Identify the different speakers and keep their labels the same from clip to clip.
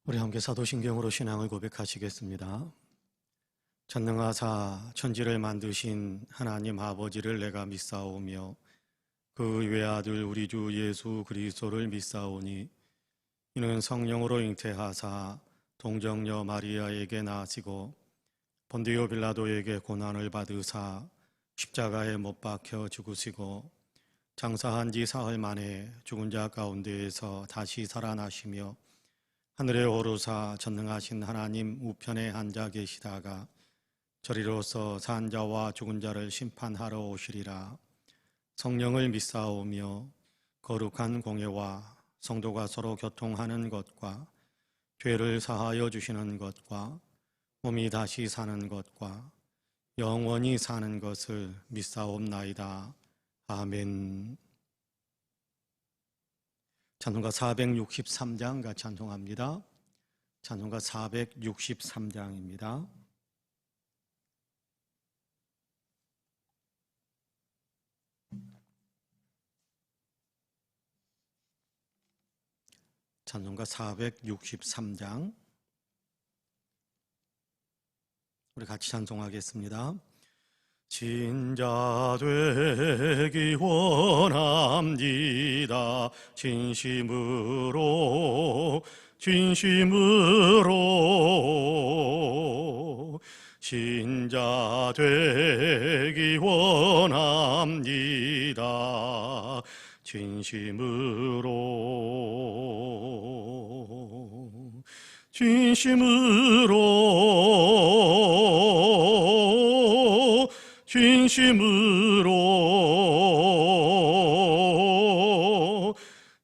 Speaker 1: 우리 함께 사도신경으로 신앙을 고백하시겠습니다. 전능하사 천지를 만드신 하나님 아버지를 내가 믿사오며 그 외아들 우리 주 예수 그리스도를 믿사오니 이는 성령으로 잉태하사 동정녀 마리아에게 나시고 본디오 빌라도에게 고난을 받으사 십자가에 못 박혀 죽으시고 장사한 지 사흘 만에 죽은 자 가운데에서 다시 살아나시며 하늘에 오르사 전능하신 하나님 우편에 앉아 계시다가 저리로서 산 자와 죽은 자를 심판하러 오시리라. 성령을 믿사오며 거룩한 공예와 성도가 서로 교통하는 것과 죄를 사하여 주시는 것과 몸이 다시 사는 것과 영원히 사는 것을 믿사옵나이다. 아멘. 찬송가 463장 같이 찬송합니다. 찬송가 463장입니다. 찬송가 463장 우리 같이 찬송하겠습니다. 진자 되기 원합니다. 진심으로 진자 되기 원합니다. 진심으로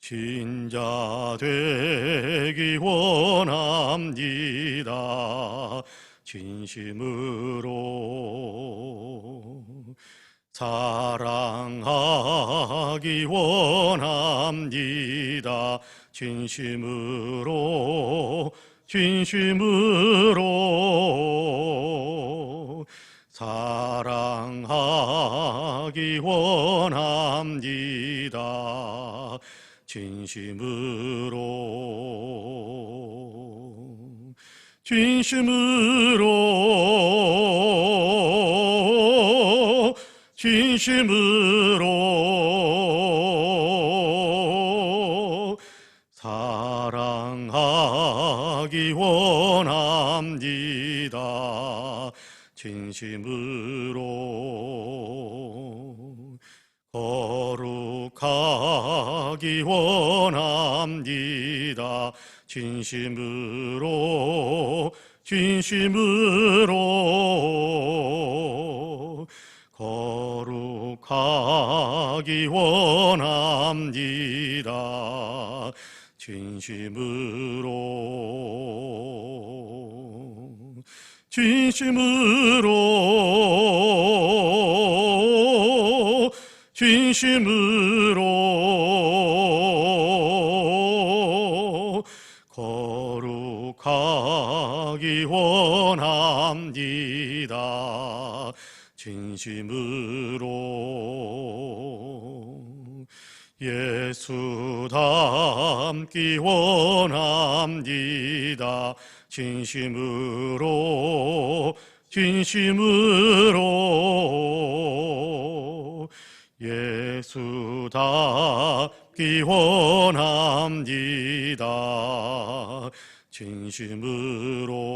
Speaker 1: 진자 되기 원합니다. 진심으로 사랑하기 원합니다. 진심으로 사랑하기 원합니다. 진심으로 사랑하기 원합니다. 진심으로 거룩하기 원합니다. 진심으로 거룩하기 원합니다. 진심으로 거룩하기 원합니다. 진심으로 예수 닮기 원합니다. 진심으로 예수 닮기 원합니다. 진심으로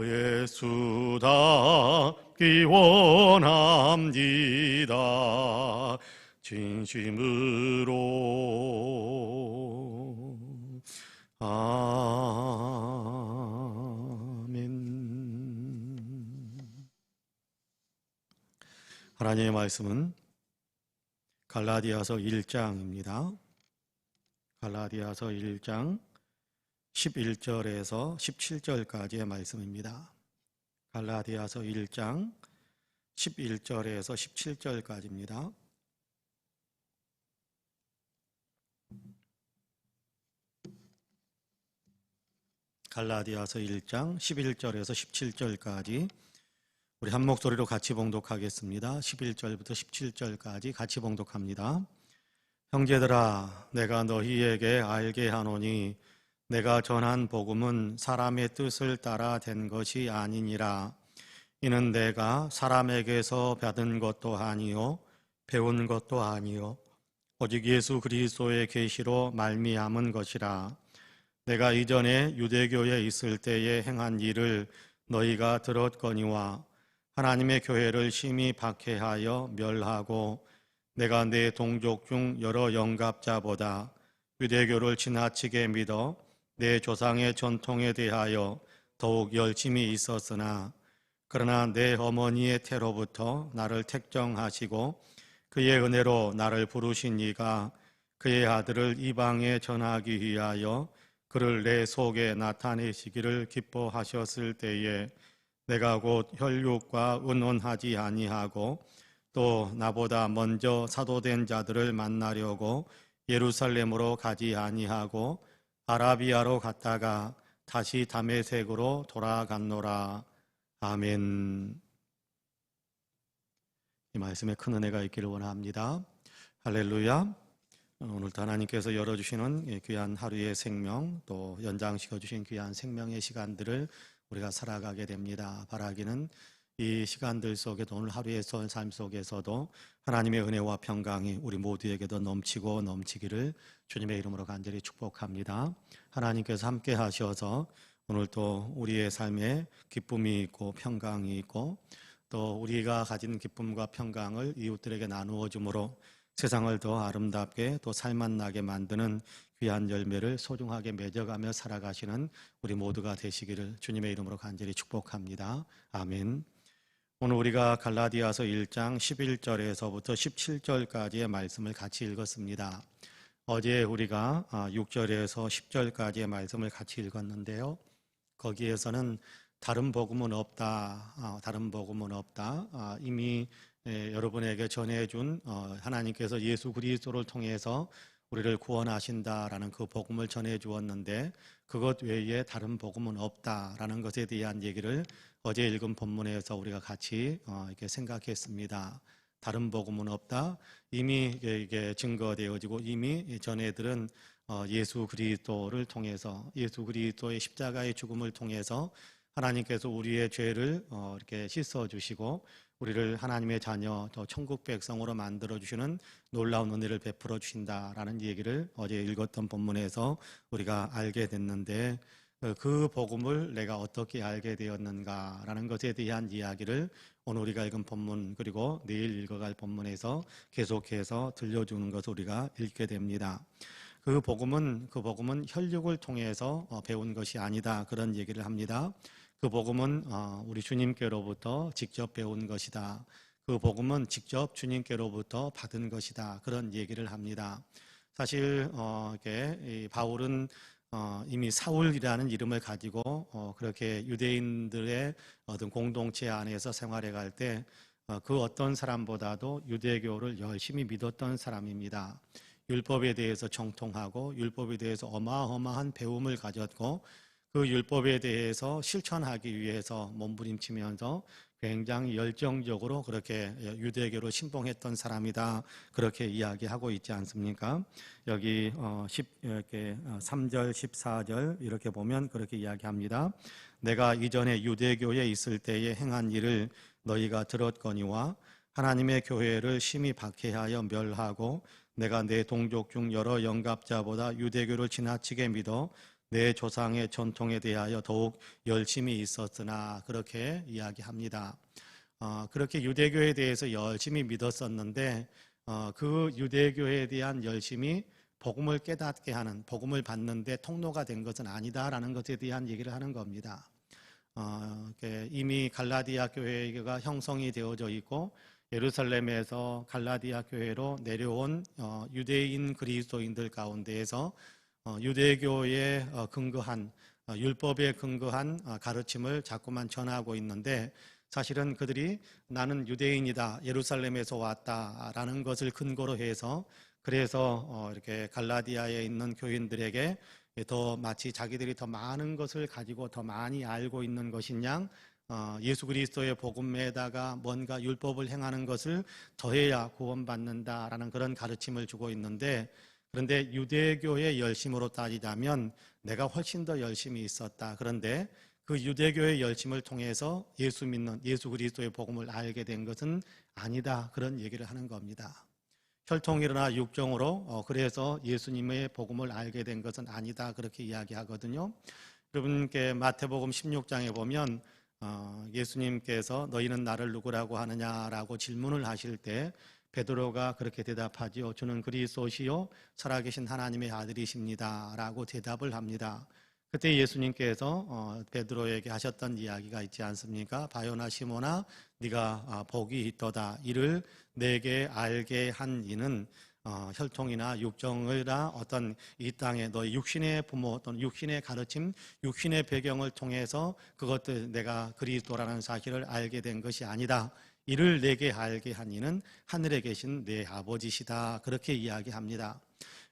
Speaker 1: 예수 닮기 원합니다. 진심으로 아멘. 하나님의 말씀은 갈라디아서 1장입니다. 갈라디아서 1장 11절에서 17절까지의 말씀입니다. 갈라디아서 1장 11절에서 17절까지입니다. 갈라디아서 1장 11절에서 17절까지 우리 한 목소리로 같이 봉독하겠습니다. 11절부터 17절까지 같이 봉독합니다. 형제들아, 내가 너희에게 알게 하노니 내가 전한 복음은 사람의 뜻을 따라 된 것이 아니니라. 이는 내가 사람에게서 받은 것도 아니요 배운 것도 아니요 오직 예수 그리스도의 계시로 말미암은 것이라. 내가 이전에 유대교에 있을 때에 행한 일을 너희가 들었거니와 하나님의 교회를 심히 박해하여 멸하고 내가 내 동족 중 여러 영갑자보다 유대교를 지나치게 믿어 내 조상의 전통에 대하여 더욱 열심히 있었으나 그러나 내 어머니의 태로부터 나를 택정하시고 그의 은혜로 나를 부르신 이가 그의 아들을 이방에 전하기 위하여 그를 내 속에 나타내시기를 기뻐하셨을 때에 내가 곧 혈육과 의논하지 아니하고 또 나보다 먼저 사도된 자들을 만나려고 예루살렘으로 가지 아니하고 아라비아로 갔다가 다시 다메섹으로 돌아갔노라. 아멘. 이 말씀에 큰 은혜가 있기를 원합니다. 할렐루야. 오늘도 하나님께서 열어주시는 귀한 하루의 생명, 또 연장시켜주신 귀한 생명의 시간들을 우리가 살아가게 됩니다. 바라기는 이 시간들 속에도 오늘 하루의 삶 속에서도 하나님의 은혜와 평강이 우리 모두에게도 넘치고 넘치기를 주님의 이름으로 간절히 축복합니다. 하나님께서 함께 하셔서 오늘도 우리의 삶에 기쁨이 있고 평강이 있고 또 우리가 가진 기쁨과 평강을 이웃들에게 나누어 주므로 세상을 더 아름답게 또 살맛나게 만드는 귀한 열매를 소중하게 맺어가며 살아가시는 우리 모두가 되시기를 주님의 이름으로 간절히 축복합니다. 아멘. 오늘 우리가 갈라디아서 1장 11절에서부터 17절까지의 말씀을 같이 읽었습니다. 어제 우리가 6절에서 10절까지의 말씀을 같이 읽었는데요. 거기에서는 다른 복음은 없다. 다른 복음은 없다. 이미 여러분에게 전해준 하나님께서 예수 그리스도를 통해서 우리를 구원하신다라는 그 복음을 전해 주었는데 그것 외에 다른 복음은 없다라는 것에 대한 얘기를 어제 읽은 본문에서 우리가 같이 이렇게 생각했습니다. 다른 복음은 없다. 이미 이게 증거되어지고 이미 전해들은 예수 그리스도를 통해서 예수 그리스도의 십자가의 죽음을 통해서 하나님께서 우리의 죄를 이렇게 씻어 주시고 우리를 하나님의 자녀, 또 천국 백성으로 만들어 주시는 놀라운 은혜를 베풀어 주신다라는 얘기를 어제 읽었던 본문에서 우리가 알게 됐는데 그 복음을 내가 어떻게 알게 되었는가라는 것에 대한 이야기를 오늘 우리가 읽은 본문 그리고 내일 읽어갈 본문에서 계속해서 들려주는 것을 우리가 읽게 됩니다. 그 복음은 혈육을 통해서 배운 것이 아니다 그런 얘기를 합니다. 그 복음은 우리 주님께로부터 직접 배운 것이다. 그 복음은 직접 주님께로부터 받은 것이다. 그런 얘기를 합니다. 사실 이렇게 바울은 이미 사울이라는 이름을 가지고 그렇게 유대인들의 어떤 공동체 안에서 생활해 갈 때 그 어떤 사람보다도 유대교를 열심히 믿었던 사람입니다. 율법에 대해서 정통하고 율법에 대해서 어마어마한 배움을 가졌고 그 율법에 대해서 실천하기 위해서 몸부림치면서 굉장히 열정적으로 그렇게 유대교로 신봉했던 사람이다. 그렇게 이야기하고 있지 않습니까? 여기 이렇게 3절, 14절 이렇게 보면 그렇게 이야기합니다. 내가 이전에 유대교에 있을 때에 행한 일을 너희가 들었거니와 하나님의 교회를 심히 박해하여 멸하고 내가 내 동족 중 여러 영갑자보다 유대교를 지나치게 믿어 내 조상의 전통에 대하여 더욱 열심히 있었으나 그렇게 이야기합니다. 그렇게 유대교에 대해서 열심히 믿었었는데 그 유대교에 대한 열심이 복음을 깨닫게 하는 복음을 받는데 통로가 된 것은 아니다라는 것에 대한 얘기를 하는 겁니다. 이미 갈라디아 교회가 형성이 되어져 있고 예루살렘에서 갈라디아 교회로 내려온 유대인 그리스도인들 가운데에서 유대교에 근거한 율법에 근거한 가르침을 자꾸만 전하고 있는데 사실은 그들이 나는 유대인이다 예루살렘에서 왔다라는 것을 근거로 해서 그래서 이렇게 갈라디아에 있는 교인들에게 더 마치 자기들이 더 많은 것을 가지고 더 많이 알고 있는 것인 양 예수 그리스도의 복음에다가 뭔가 율법을 행하는 것을 더해야 구원받는다라는 그런 가르침을 주고 있는데, 그런데 유대교의 열심으로 따지자면 내가 훨씬 더 열심히 있었다. 그런데 그 유대교의 열심을 통해서 예수 믿는 예수 그리스도의 복음을 알게 된 것은 아니다. 그런 얘기를 하는 겁니다. 혈통이나 육정으로 그래서 예수님의 복음을 알게 된 것은 아니다. 그렇게 이야기하거든요. 여러분께 마태복음 16장에 보면 예수님께서 너희는 나를 누구라고 하느냐라고 질문을 하실 때 베드로가 그렇게 대답하지요. 주는 그리스도시요 살아계신 하나님의 아들이십니다 라고 대답을 합니다. 그때 예수님께서 베드로에게 하셨던 이야기가 있지 않습니까? 바요나 시몬아 네가 복이 있도다. 이를 내게 알게 한 이는 혈통이나 육정이나 어떤 이 땅에 너의 육신의 부모 또는 육신의 가르침, 육신의 배경을 통해서 그것들 내가 그리스도라는 사실을 알게 된 것이 아니다. 이를 내게 알게 한 이는 하늘에 계신 내 아버지시다. 그렇게 이야기합니다.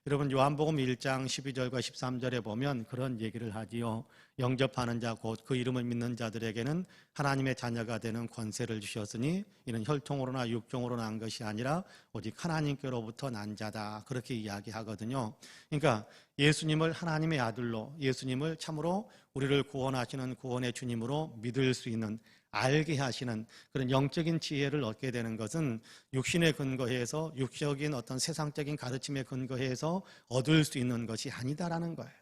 Speaker 1: 여러분 요한복음 1장 12절과 13절에 보면 그런 얘기를 하지요. 영접하는 자 곧 그 이름을 믿는 자들에게는 하나님의 자녀가 되는 권세를 주셨으니 이는 혈통으로나 육종으로 난 것이 아니라 오직 하나님께로부터 난 자다. 그렇게 이야기하거든요. 그러니까 예수님을 하나님의 아들로, 예수님을 참으로 우리를 구원하시는 구원의 주님으로 믿을 수 있는, 알게 하시는 그런 영적인 지혜를 얻게 되는 것은 육신에 근거해서 육적인 어떤 세상적인 가르침에 근거해서 얻을 수 있는 것이 아니다라는 거예요.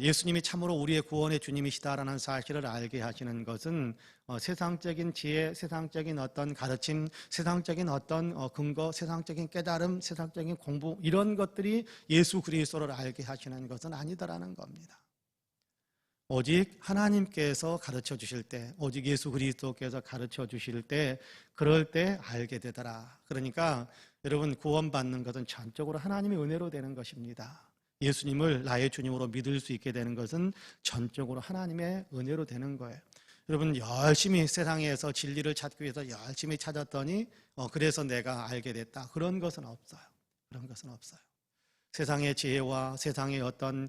Speaker 1: 예수님이 참으로 우리의 구원의 주님이시다라는 사실을 알게 하시는 것은 세상적인 지혜, 세상적인 어떤 가르침, 세상적인 어떤 근거, 세상적인 깨달음, 세상적인 공부 이런 것들이 예수 그리스도를 알게 하시는 것은 아니다라는 겁니다. 오직 하나님께서 가르쳐 주실 때, 오직 예수 그리스도께서 가르쳐 주실 때, 그럴 때 알게 되더라. 그러니까 여러분 구원받는 것은 전적으로 하나님의 은혜로 되는 것입니다. 예수님을 나의 주님으로 믿을 수 있게 되는 것은 전적으로 하나님의 은혜로 되는 거예요. 여러분 열심히 세상에서 진리를 찾기 위해서 열심히 찾았더니 그래서 내가 알게 됐다. 그런 것은 없어요. 그런 것은 없어요. 세상의 지혜와 세상의 어떤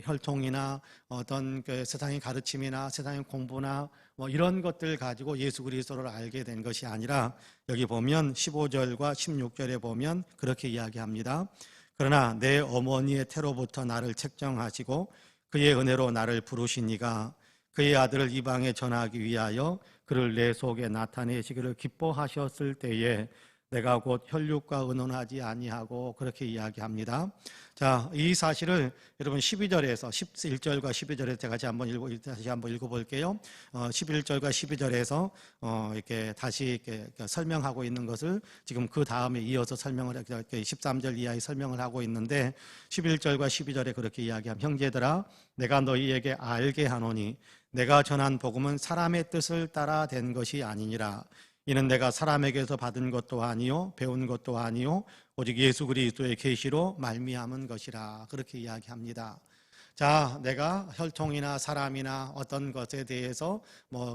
Speaker 1: 혈통이나 어떤 세상의 가르침이나 세상의 공부나 이런 것들 가지고 예수 그리스도를 알게 된 것이 아니라 여기 보면 15절과 16절에 보면 그렇게 이야기합니다. 그러나 내 어머니의 태로부터 나를 책정하시고 그의 은혜로 나를 부르신 이가 그의 아들을 이방에 전하기 위하여 그를 내 속에 나타내시기를 기뻐하셨을 때에 내가 곧 혈육과 의논하지 아니하고 그렇게 이야기합니다. 자, 이 사실을 여러분 12절에서 11절과 12절에서 다시 한번 읽어볼게요. 11절과 12절에서 이렇게 다시 이렇게 설명하고 있는 것을 지금 그 다음에 이어서 설명을 13절 이하의 설명을 하고 있는데 11절과 12절에 그렇게 이야기합니다. 형제들아, 내가 너희에게 알게 하노니 내가 전한 복음은 사람의 뜻을 따라 된 것이 아니니라. 이는 내가 사람에게서 받은 것도 아니요 배운 것도 아니요 오직 예수 그리스도의 계시로 말미암은 것이라. 그렇게 이야기합니다. 자, 내가 혈통이나 사람이나 어떤 것에 대해서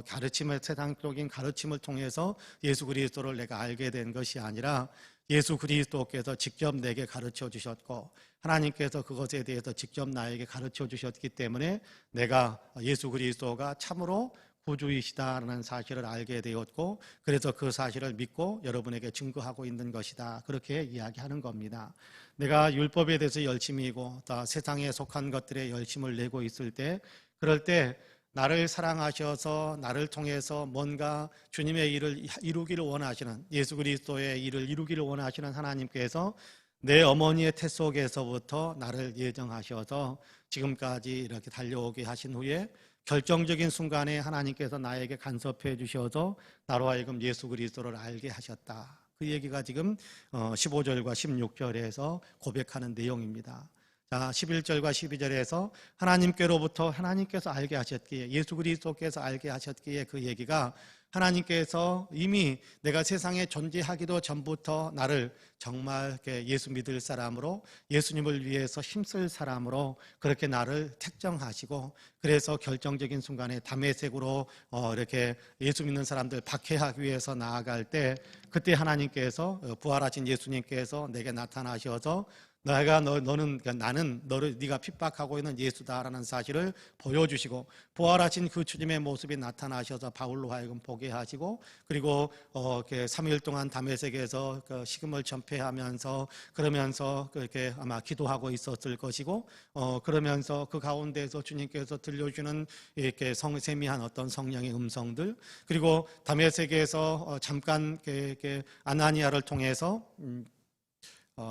Speaker 1: 가르침을, 세상적인 가르침을 통해서 예수 그리스도를 내가 알게 된 것이 아니라 예수 그리스도께서 직접 내게 가르쳐 주셨고 하나님께서 그것에 대해서 직접 나에게 가르쳐 주셨기 때문에 내가 예수 그리스도가 참으로 구주이시다라는 사실을 알게 되었고 그래서 그 사실을 믿고 여러분에게 증거하고 있는 것이다. 그렇게 이야기하는 겁니다. 내가 율법에 대해서 열심히고 또 세상에 속한 것들에 열심을 내고 있을 때 그럴 때 나를 사랑하셔서 나를 통해서 뭔가 주님의 일을 이루기를 원하시는 예수 그리스도의 일을 이루기를 원하시는 하나님께서 내 어머니의 태 속에서부터 나를 예정하셔서 지금까지 이렇게 달려오게 하신 후에 결정적인 순간에 하나님께서 나에게 간섭해 주셔서 나로 하여금 예수 그리스도를 알게 하셨다. 그 얘기가 지금 15절과 16절에서 고백하는 내용입니다. 자, 11절과 12절에서 하나님께로부터 하나님께서 알게 하셨기에 예수 그리스도께서 알게 하셨기에 그 얘기가 하나님께서 이미 내가 세상에 존재하기도 전부터 나를 정말 이렇게 예수 믿을 사람으로, 예수님을 위해서 힘쓸 사람으로 그렇게 나를 택정하시고, 그래서 결정적인 순간에 다메섹으로 이렇게 예수 믿는 사람들 박해하기 위해서 나아갈 때, 그때 하나님께서, 부활하신 예수님께서 내게 나타나셔서 너는, 나는 너를, 네가 핍박하고 있는 예수다라는 사실을 보여주시고, 부활하신 그 주님의 모습이 나타나셔서 바울로 하여금 보게 하시고, 그리고 3일 동안 다메섹에서 그 식음을 전폐하면서, 그러면서 그렇게 아마 기도하고 있었을 것이고, 그러면서 그 가운데서 주님께서 들려주는 이렇게 세미한 어떤 성령의 음성들, 그리고 다메섹에서 잠깐 이렇게 아나니아를 통해서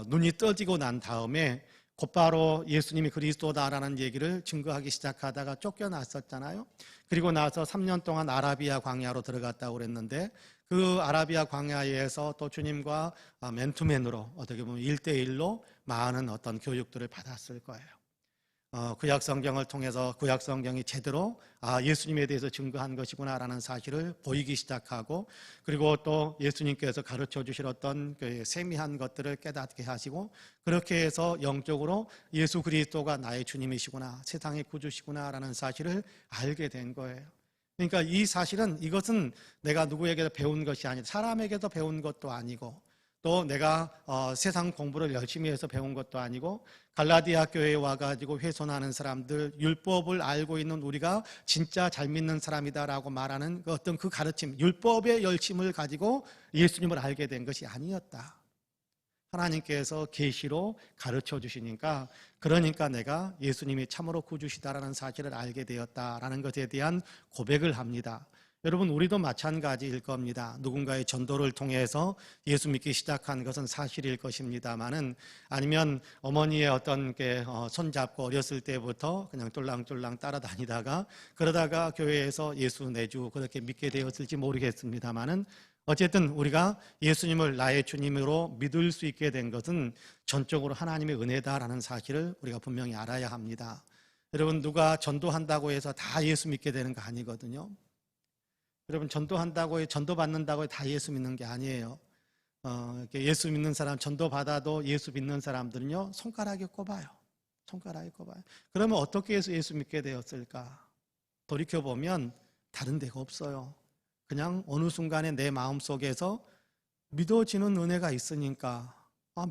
Speaker 1: 눈이 떠지고 난 다음에 곧바로 예수님이 그리스도다라는 얘기를 증거하기 시작하다가 쫓겨났었잖아요. 그리고 나서 3년 동안 아라비아 광야로 들어갔다고 그랬는데, 그 아라비아 광야에서 또 주님과 맨투맨으로 어떻게 보면 1대1로 많은 어떤 교육들을 받았을 거예요. 구약 성경을 통해서 구약 성경이 제대로 예수님에 대해서 증거한 것이구나라는 사실을 보이기 시작하고, 그리고 또 예수님께서 가르쳐 주실 어떤 그 세미한 것들을 깨닫게 하시고, 그렇게 해서 영적으로 예수 그리스도가 나의 주님이시구나, 세상의 구주시구나라는 사실을 알게 된 거예요. 그러니까 이 사실은, 이것은 내가 누구에게도 배운 것이 아니고, 사람에게도 배운 것도 아니고, 또 내가 세상 공부를 열심히 해서 배운 것도 아니고, 갈라디아 교회에 와가지고 훼손하는 사람들, 율법을 알고 있는 우리가 진짜 잘 믿는 사람이다라고 말하는 어떤 그 가르침, 율법의 열심을 가지고 예수님을 알게 된 것이 아니었다. 하나님께서 계시로 가르쳐 주시니까, 그러니까 내가 예수님이 참으로 구주시다라는 사실을 알게 되었다라는 것에 대한 고백을 합니다. 여러분, 우리도 마찬가지일 겁니다. 누군가의 전도를 통해서 예수 믿기 시작한 것은 사실일 것입니다만은, 아니면 어머니의 어떤 게 손잡고 어렸을 때부터 그냥 쫄랑쫄랑 따라다니다가 그러다가 교회에서 예수 내주 그렇게 믿게 되었을지 모르겠습니다만은, 어쨌든 우리가 예수님을 나의 주님으로 믿을 수 있게 된 것은 전적으로 하나님의 은혜다라는 사실을 우리가 분명히 알아야 합니다. 여러분, 누가 전도한다고 해서 다 예수 믿게 되는 거 아니거든요. 여러분, 전도한다고, 전도받는다고 다 예수 믿는 게 아니에요. 예수 믿는 사람, 전도받아도 예수 믿는 사람들은요, 손가락에 꼽아요. 손가락에 꼽아요. 그러면 어떻게 해서 예수 믿게 되었을까? 돌이켜보면 다른 데가 없어요. 그냥 어느 순간에 내 마음 속에서 믿어지는 은혜가 있으니까,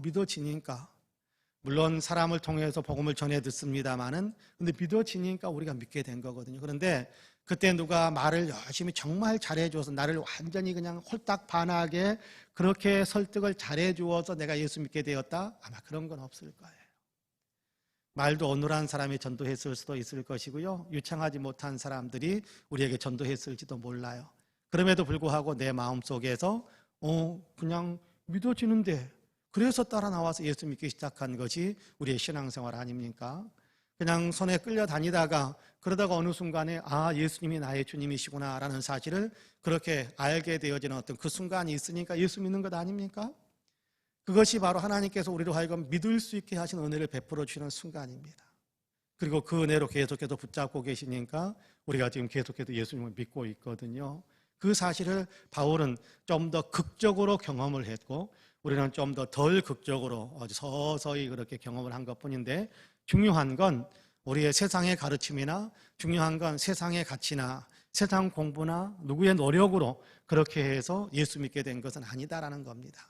Speaker 1: 믿어지니까. 물론 사람을 통해서 복음을 전해 듣습니다만은, 근데 믿어지니까 우리가 믿게 된 거거든요. 그런데 그때 누가 말을 열심히 정말 잘해줘서 나를 완전히 그냥 홀딱 반하게 그렇게 설득을 잘해주어서 내가 예수 믿게 되었다? 아마 그런 건 없을 거예요. 말도 어눌한 사람이 전도했을 수도 있을 것이고요, 유창하지 못한 사람들이 우리에게 전도했을지도 몰라요. 그럼에도 불구하고 내 마음속에서 그냥 믿어지는데, 그래서 따라 나와서 예수 믿기 시작한 것이 우리의 신앙생활 아닙니까? 그냥 손에 끌려다니다가 그러다가 어느 순간에 예수님이 나의 주님이시구나 라는 사실을 그렇게 알게 되어지는 어떤 그 순간이 있으니까 예수 믿는 것 아닙니까? 그것이 바로 하나님께서 우리로 하여금 믿을 수 있게 하신 은혜를 베풀어 주시는 순간입니다. 그리고 그 은혜로 계속해서 붙잡고 계시니까 우리가 지금 계속해서 예수님을 믿고 있거든요. 그 사실을 바울은 좀 더 극적으로 경험을 했고, 우리는 좀 더 덜 극적으로 서서히 그렇게 경험을 한 것뿐인데, 중요한 건 우리의 세상의 가르침이나, 중요한 건 세상의 가치나 세상 공부나 누구의 노력으로 그렇게 해서 예수 믿게 된 것은 아니다라는 겁니다.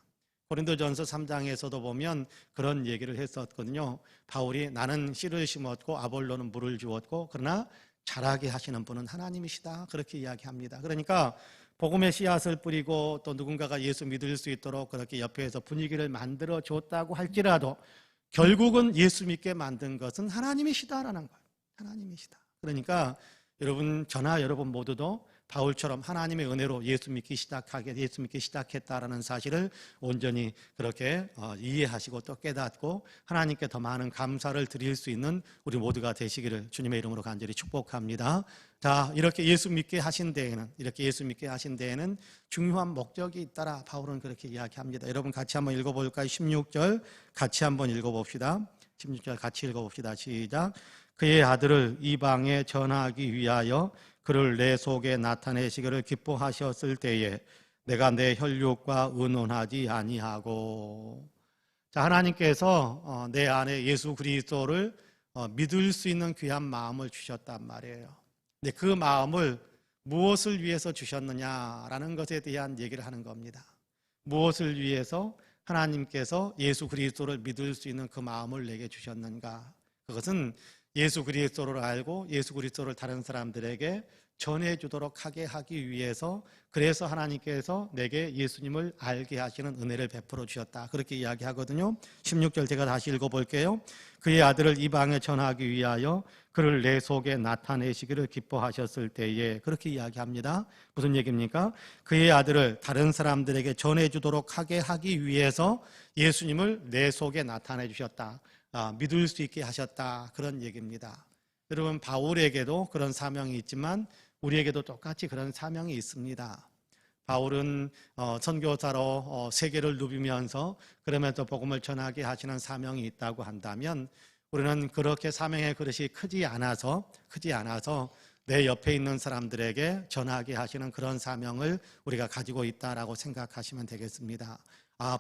Speaker 1: 고린도전서 3장에서도 보면 그런 얘기를 했었거든요. 바울이 나는 씨를 심었고 아볼로는 물을 주었고 그러나 자라게 하시는 분은 하나님이시다, 그렇게 이야기합니다. 그러니까 복음의 씨앗을 뿌리고 또 누군가가 예수 믿을 수 있도록 그렇게 옆에서 분위기를 만들어 줬다고 할지라도 결국은 예수 믿게 만든 것은 하나님이시다라는 거예요. 하나님이시다. 그러니까 여러분, 저나 여러분 모두도 바울처럼 하나님의 은혜로 예수 믿기 시작했다라는 사실을 온전히 그렇게 이해하시고 또 깨닫고 하나님께 더 많은 감사를 드릴 수 있는 우리 모두가 되시기를 주님의 이름으로 간절히 축복합니다. 자, 이렇게 예수 믿게 하신 데에는 중요한 목적이 있다라 바울은 그렇게 이야기합니다. 여러분 같이 한번 읽어볼까요? 16절 같이 한번 읽어봅시다. 16절 같이 읽어봅시다. 시작. 그의 아들을 이방에 전하기 위하여 그를 내 속에 나타내시기를 기뻐하셨을 때에 내가 내 혈육과 의논하지 아니하고. 자, 하나님께서 내 안에 예수 그리스도를 믿을 수 있는 귀한 마음을 주셨단 말이에요. 근데 그 마음을 무엇을 위해서 주셨느냐라는 것에 대한 얘기를 하는 겁니다. 무엇을 위해서 하나님께서 예수 그리스도를 믿을 수 있는 그 마음을 내게 주셨는가? 그것은 예수 그리스도를 알고 예수 그리스도를 다른 사람들에게 전해주도록 하기 위해서, 그래서 하나님께서 내게 예수님을 알게 하시는 은혜를 베풀어 주셨다, 그렇게 이야기하거든요. 16절 제가 다시 읽어볼게요. 그의 아들을 이방에 전하기 위하여 그를 내 속에 나타내시기를 기뻐하셨을 때에, 그렇게 이야기합니다. 무슨 얘기입니까? 그의 아들을 다른 사람들에게 전해주도록 하기 위해서 예수님을 내 속에 나타내 주셨다, 믿을 수 있게 하셨다, 그런 얘기입니다. 여러분, 바울에게도 그런 사명이 있지만 우리에게도 똑같이 그런 사명이 있습니다. 바울은 선교사로 세계를 누비면서 그러면서 복음을 전하게 하시는 사명이 있다고 한다면, 우리는 그렇게 사명의 그릇이 크지 않아서 내 옆에 있는 사람들에게 전하게 하시는 그런 사명을 우리가 가지고 있다라고 생각하시면 되겠습니다.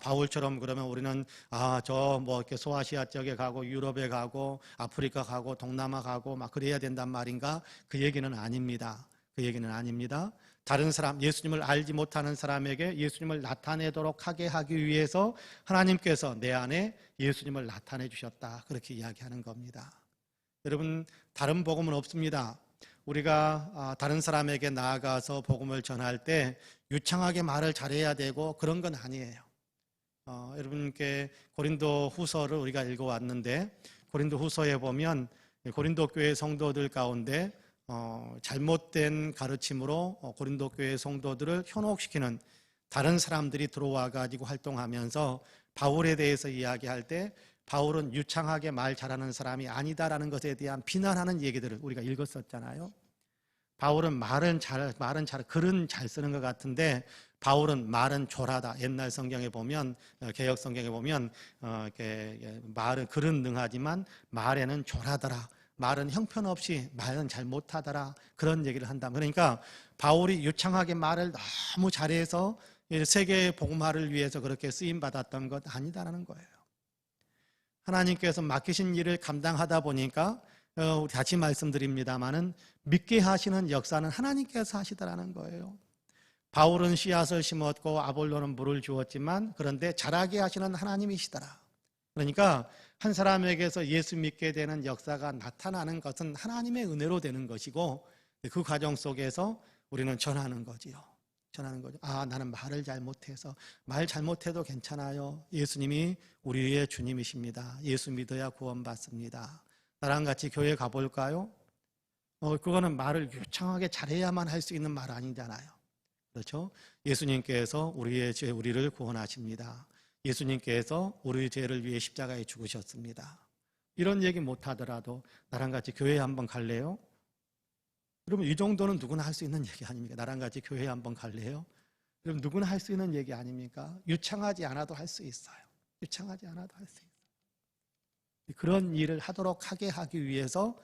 Speaker 1: 바울처럼 그러면 우리는 이렇게 소아시아 쪽에 가고 유럽에 가고 아프리카 가고 동남아 가고 막 그래야 된단 말인가? 그 얘기는 아닙니다. 그 얘기는 아닙니다. 다른 사람, 예수님을 알지 못하는 사람에게 예수님을 나타내도록 하기 위해서 하나님께서 내 안에 예수님을 나타내 주셨다, 그렇게 이야기하는 겁니다. 여러분, 다른 복음은 없습니다. 우리가 다른 사람에게 나아가서 복음을 전할 때 유창하게 말을 잘해야 되고 그런 건 아니에요. 여러분께 고린도 후서를 우리가 읽어왔는데, 고린도 후서에 보면 고린도 교회 성도들 가운데 잘못된 가르침으로 고린도 교회 성도들을 현혹시키는 다른 사람들이 들어와 가지고 활동하면서 바울에 대해서 이야기할 때, 바울은 유창하게 말 잘하는 사람이 아니다라는 것에 대한 비난하는 얘기들을 우리가 읽었었잖아요. 바울은 말은 글은 잘 쓰는 것 같은데 바울은 말은 졸하다. 옛날 성경에 보면, 개역 성경에 보면 말은 글은 능하지만 말에는 졸하더라. 말은 형편없이, 말은 잘 못하더라, 그런 얘기를 한다. 그러니까 바울이 유창하게 말을 너무 잘해서 세계의 복음화를 위해서 그렇게 쓰임 받았던 것 아니다라는 거예요. 하나님께서 맡기신 일을 감당하다 보니까 다시 말씀드립니다마는 믿게 하시는 역사는 하나님께서 하시더라는 거예요. 바울은 씨앗을 심었고 아볼로는 물을 주었지만 그런데 자라게 하시는 하나님이시더라. 그러니까 한 사람에게서 예수 믿게 되는 역사가 나타나는 것은 하나님의 은혜로 되는 것이고, 그 과정 속에서 우리는 전하는 거지요. 전하는 거죠. 나는 말을 잘못해서. 말 잘못해도 괜찮아요. 예수님이 우리의 주님이십니다. 예수 믿어야 구원받습니다. 나랑 같이 교회 가볼까요? 그거는 말을 유창하게 잘해야만 할 수 있는 말 아니잖아요. 그렇죠? 예수님께서 우리를 구원하십니다. 예수님께서 우리 죄를 위해 십자가에 죽으셨습니다. 이런 얘기 못하더라도 나랑 같이 교회에 한번 갈래요? 여러분, 이 정도는 누구나 할 수 있는 얘기 아닙니까? 나랑 같이 교회에 한번 갈래요? 여러분, 누구나 할 수 있는 얘기 아닙니까? 유창하지 않아도 할 수 있어요. 유창하지 않아도 할 수 있어요. 그런 일을 하기 위해서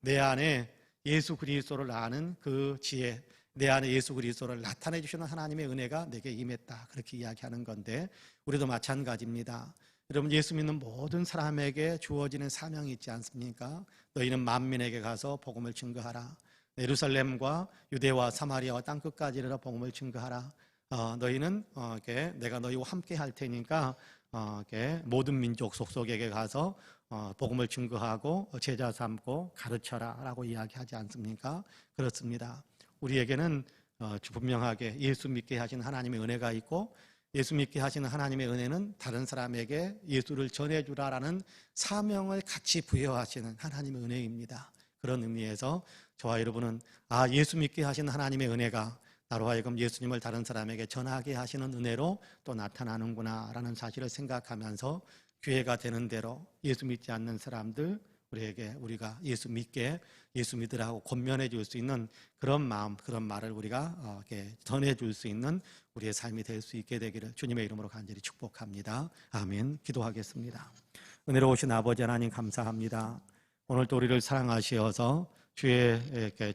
Speaker 1: 내 안에 예수 그리스도를 아는 그 지혜, 내 안에 예수 그리스도를 나타내 주시는 하나님의 은혜가 내게 임했다, 그렇게 이야기하는 건데, 우리도 마찬가지입니다. 여러분, 예수 믿는 모든 사람에게 주어지는 사명이 있지 않습니까? 너희는 만민에게 가서 복음을 증거하라. 예루살렘과 유대와 사마리아와 땅끝까지 이르러 복음을 증거하라. 너희는 내가 너희와 함께 할 테니까 모든 민족 속속에게 가서 복음을 증거하고 제자 삼고 가르쳐라 라고 이야기하지 않습니까? 그렇습니다. 우리에게는 분명하게 예수 믿게 하시는 하나님의 은혜가 있고, 예수 믿게 하시는 하나님의 은혜는 다른 사람에게 예수를 전해주라라는 사명을 같이 부여하시는 하나님의 은혜입니다. 그런 의미에서 저와 여러분은 예수 믿게 하시는 하나님의 은혜가 나로 하여금 예수님을 다른 사람에게 전하게 하시는 은혜로 또 나타나는구나 라는 사실을 생각하면서 교회가 되는 대로 예수 믿지 않는 사람들, 우리가 예수 믿으라고 권면해 줄 수 있는 그런 마음, 그런 말을 우리가 전해 줄 수 있는 우리의 삶이 될 수 있게 되기를 주님의 이름으로 간절히 축복합니다. 아멘. 기도하겠습니다. 은혜로우신 아버지 하나님, 감사합니다. 오늘 또 우리를 사랑하시어서 주의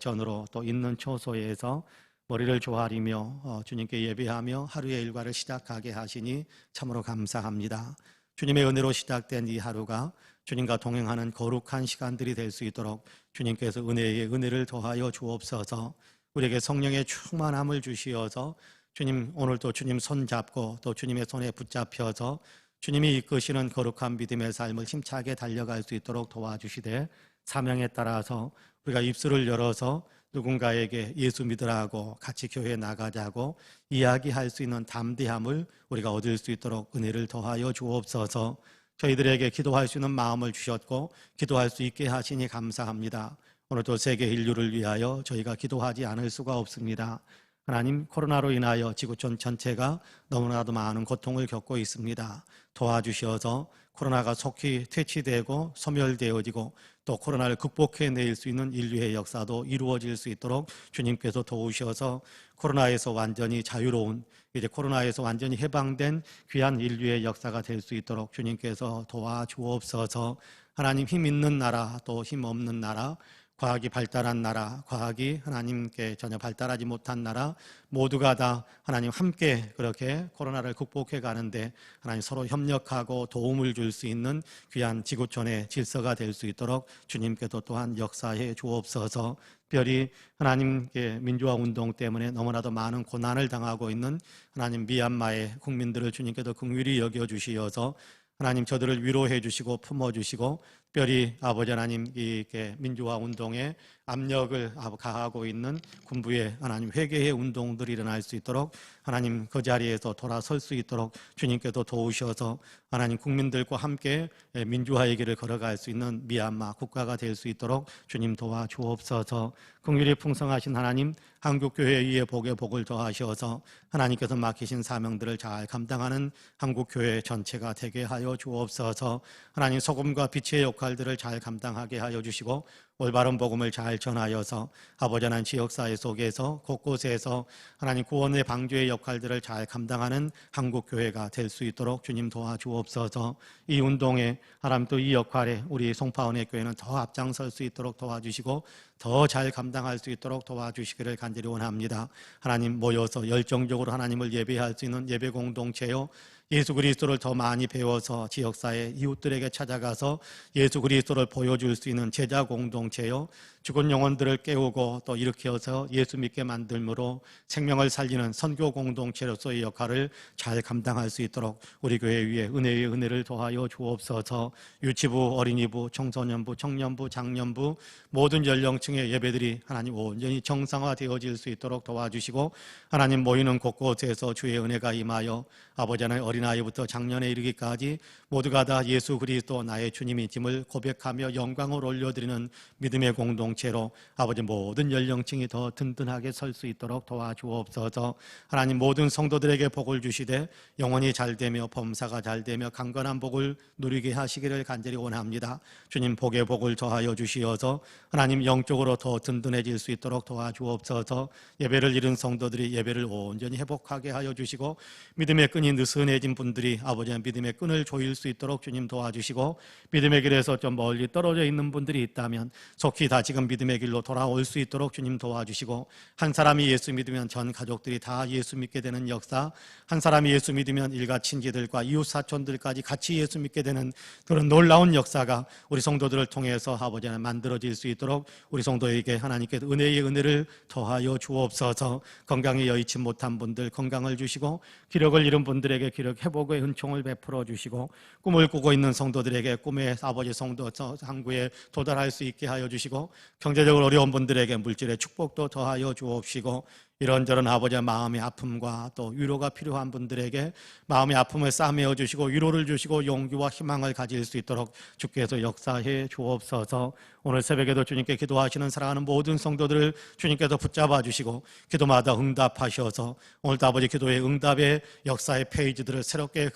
Speaker 1: 전으로 또 있는 처소에서 머리를 조아리며 주님께 예배하며 하루의 일과를 시작하게 하시니 참으로 감사합니다. 주님의 은혜로 시작된 이 하루가 주님과 동행하는 거룩한 시간들이 될 수 있도록 주님께서 은혜에 은혜를 더하여 주옵소서. 우리에게 성령의 충만함을 주시어서 주님 오늘도 주님 손 잡고 또 주님의 손에 붙잡혀서 주님이 이끄시는 거룩한 믿음의 삶을 힘차게 달려갈 수 있도록 도와주시되, 사명에 따라서 우리가 입술을 열어서 누군가에게 예수 믿으라고 같이 교회에 나가자고 이야기할 수 있는 담대함을 우리가 얻을 수 있도록 은혜를 더하여 주옵소서. 저희들에게 기도할 수 있는 마음을 주셨고 기도할 수 있게 하시니 감사합니다. 오늘도 세계 인류를 위하여 저희가 기도하지 않을 수가 없습니다. 하나님, 코로나로 인하여 지구촌 전체가 너무나도 많은 고통을 겪고 있습니다. 도와주셔서 코로나가 속히 퇴치되고 소멸되어지고 또 코로나를 극복해낼 수 있는 인류의 역사도 이루어질 수 있도록 주님께서 도우셔서 코로나에서 완전히 자유로운, 이제 코로나에서 완전히 해방된 귀한 인류의 역사가 될 수 있도록 주님께서 도와주옵소서. 하나님, 힘 있는 나라 또 힘 없는 나라, 과학이 발달한 나라, 과학이 하나님께 전혀 발달하지 못한 나라 모두가 다 하나님 함께 그렇게 코로나를 극복해 가는데 하나님 서로 협력하고 도움을 줄 수 있는 귀한 지구촌의 질서가 될 수 있도록 주님께서 또한 역사해 주옵소서. 특별히 하나님께 민주화 운동 때문에 너무나도 많은 고난을 당하고 있는 하나님 미얀마의 국민들을 주님께서 긍휼히 여겨 주시어서 하나님 저들을 위로해 주시고 품어 주시고, 특별히 아버지 하나님 이렇게 민주화 운동에 압력을 가하고 있는 군부의 하나님 회개의 운동들이 일어날 수 있도록 하나님 그 자리에서 돌아설 수 있도록 주님께서 도우셔서 하나님 국민들과 함께 민주화의 길을 걸어갈 수 있는 미얀마 국가가 될 수 있도록 주님 도와주옵소서. 긍휼이 풍성하신 하나님, 한국교회 위에 복의 복을 더하셔서 하나님께서 맡기신 사명들을 잘 감당하는 한국교회 전체가 되게 하여 주옵소서. 하나님 소금과 빛의 역할들을 잘 감당하게 하여 주시고 올바른 복음을 잘 전하여서 아버지 하나님 지역사회 속에서 곳곳에서 하나님 구원의 방주의 역할들을 잘 감당하는 한국교회가 될 수 있도록 주님 도와주옵소서. 이 운동에 하나님 또 이 역할에 우리 송파은혜 교회는 더 앞장설 수 있도록 도와주시고 더 잘 감당할 수 있도록 도와주시기를 간절히 원합니다. 하나님 모여서 열정적으로 하나님을 예배할 수 있는 예배 공동체요, 예수 그리스도를 더 많이 배워서 지역사회 이웃들에게 찾아가서 예수 그리스도를 보여줄 수 있는 제자 공동체요, 죽은 영혼들을 깨우고 또 일으켜서 예수 믿게 만들므로 생명을 살리는 선교 공동체로서의 역할을 잘 감당할 수 있도록 우리 교회 위에 은혜의 은혜를 더하여 주옵소서. 유치부, 어린이부, 청소년부, 청년부, 장년부 모든 연령층의 예배들이 하나님 온전히 정상화되어질 수 있도록 도와주시고 하나님 모이는 곳곳에서 주의 은혜가 임하여 아버지 하나님 어린아이부터 장년에 이르기까지 모두가 다 예수 그리스도 나의 주님이심을 고백하며 영광을 올려드리는 믿음의 공동체로 아버지 모든 연령층이 더 든든하게 설 수 있도록 도와주옵소서. 하나님 모든 성도들에게 복을 주시되 영혼이 잘되며 범사가 잘되며 강건한 복을 누리게 하시기를 간절히 원합니다. 주님 복의 복을 더하여 주시어서 하나님 영적으로 더 든든해질 수 있도록 도와주옵소서. 예배를 잃은 성도들이 예배를 온전히 회복하게 하여 주시고 믿음의 끈이 느슨해진 분들이 아버지의 믿음의 끈을 조일 수 있도록 주님 도와주시고 믿음의 길에서 좀 멀리 떨어져 있는 분들이 있다면 속히 다시금 믿음의 길로 돌아올 수 있도록 주님 도와주시고 한 사람이 예수 믿으면 전 가족들이 다 예수 믿게 되는 역사, 한 사람이 예수 믿으면 일가 친지들과 이웃 사촌들까지 같이 예수 믿게 되는 그런 놀라운 역사가 우리 성도들을 통해서 아버지 하나님 만들어질 수 있도록 우리 성도에게 하나님께서 은혜의 은혜를 더하여 주옵소서. 건강에 여의치 못한 분들 건강을 주시고 기력을 잃은 분들에게 기력 회복의 은총을 베풀어 주시고 꿈을 꾸고 있는 성도들에게 꿈의 아버지 성도 항구에 도달할 수 있게 하여 주시고 경제적으로 어려운 분들에게 물질의 축복도 더하여 주옵시고 이런저런 아버지의 마음의 아픔과 또 위로가 필요한 분들에게 마음의 아픔을 싸매어 주시고 위로를 주시고 용기와 희망을 가질 수 있도록 주께서 역사해 주옵소서. 오늘 새벽에도 주님께 기도하시는 사랑하는 모든 성도들을 주님께서 붙잡아 주시고 기도마다 응답하셔서 오늘도 아버지 기도의 응답의 역사의 페이지들을 새롭게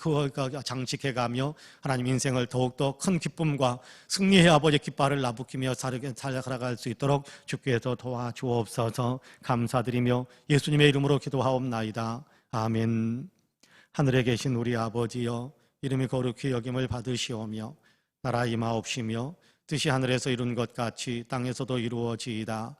Speaker 1: 장식해가며 하나님 인생을 더욱더 큰 기쁨과 승리의 아버지 깃발을 나부끼며 살아갈 수 있도록 주께서 도와주옵소서. 감사드리며 예수님의 이름으로 기도하옵나이다. 아멘. 하늘에 계신 우리 아버지여, 이름이 거룩히 여김을 받으시오며 나라 임하옵시며 뜻이 하늘에서 이룬 것 같이 땅에서도 이루어지이다.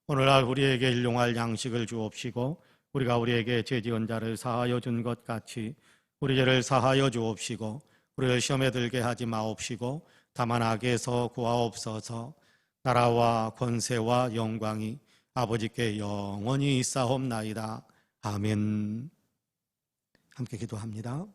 Speaker 1: 오늘날 우리에게 일용할 양식을 주옵시고 우리가 우리에게 죄 지은 자를 사하여 준 것 같이 우리 죄를 사하여 주옵시고 우리를 시험에 들게 하지 마옵시고 다만 악에서 구하옵소서. 나라와 권세와 영광이 아버지께 영원히 있사옵나이다. 아멘. 함께 기도합니다.